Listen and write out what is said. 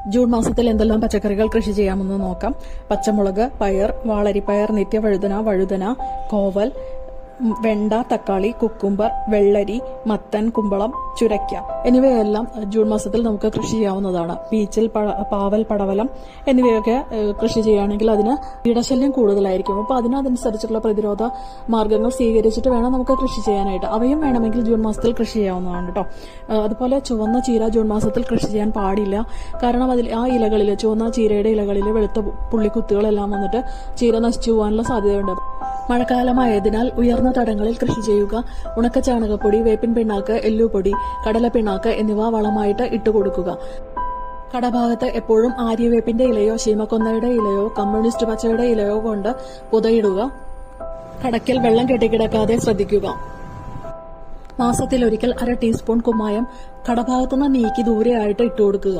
June മാസത്തിൽ എന്തെല്ലാം പച്ചക്കറികൾ കൃഷി ചെയ്യാമെന്ന് നോക്കാം. പച്ചമുളക്, പയർ, വാളരിപ്പയർ, വഴുതന, കോവൽ, വെണ്ട, തക്കാളി, കുക്കുംബർ, വെള്ളരി, മത്തൻ, കുമ്പളം, ചുരയ്ക്ക എന്നിവയെല്ലാം ജൂൺ മാസത്തിൽ നമുക്ക് കൃഷി ചെയ്യാവുന്നതാണ്. പീച്ചിൽ, പാവൽ, പടവലം എന്നിവയൊക്കെ കൃഷി ചെയ്യുകയാണെങ്കിൽ അതിന് കീടശല്യം കൂടുതലായിരിക്കും. അപ്പോൾ അതിനനുസരിച്ചുള്ള പ്രതിരോധ മാർഗങ്ങൾ സ്വീകരിച്ചിട്ട് വേണം നമുക്ക് കൃഷി ചെയ്യാനായിട്ട്. അവയും വേണമെങ്കിൽ ജൂൺ മാസത്തിൽ കൃഷി ചെയ്യാവുന്നതാണ് കേട്ടോ. അതുപോലെ ചുവന്ന ചീര ജൂൺ മാസത്തിൽ കൃഷി ചെയ്യാൻ പാടില്ല. കാരണം അതിൽ ആ ഇലകളിൽ, ചുവന്ന ചീരയുടെ ഇലകളിൽ വെളുത്ത പുള്ളിക്കുത്തുകളെല്ലാം വന്നിട്ട് ചീര നശിച്ചു പോകാനുള്ള സാധ്യതയുണ്ട്. മഴക്കാലമായതിനാൽ ഉയർന്ന തടങ്ങളിൽ കൃഷി ചെയ്യുക. ഉണക്ക ചാണകപ്പൊടി, വേപ്പിൻ പിണ്ണാക്ക്, എല്ലുപൊടി, കടല പിണ്ണാക്ക് എന്നിവ വളമായിട്ട് ഇട്ടുകൊടുക്കുക. കടഭാഗത്ത് എപ്പോഴും ആര്യവേപ്പിന്റെ ഇലയോ ശീമക്കൊന്നയുടെ ഇലയോ കമ്മ്യൂണിസ്റ്റ് പച്ചയുടെ ഇലയോ കൊണ്ട് പുതയിടുക. കടയ്ക്കൽ വെള്ളം കെട്ടിക്കിടക്കാതെ ശ്രദ്ധിക്കുക. മാസത്തിലൊരിക്കൽ 1/2 ടീസ്പൂൺ കുമ്മായം കടഭാഗത്തുനിന്ന് നീക്കി ദൂരെയായിട്ട് ഇട്ടുകൊടുക്കുക.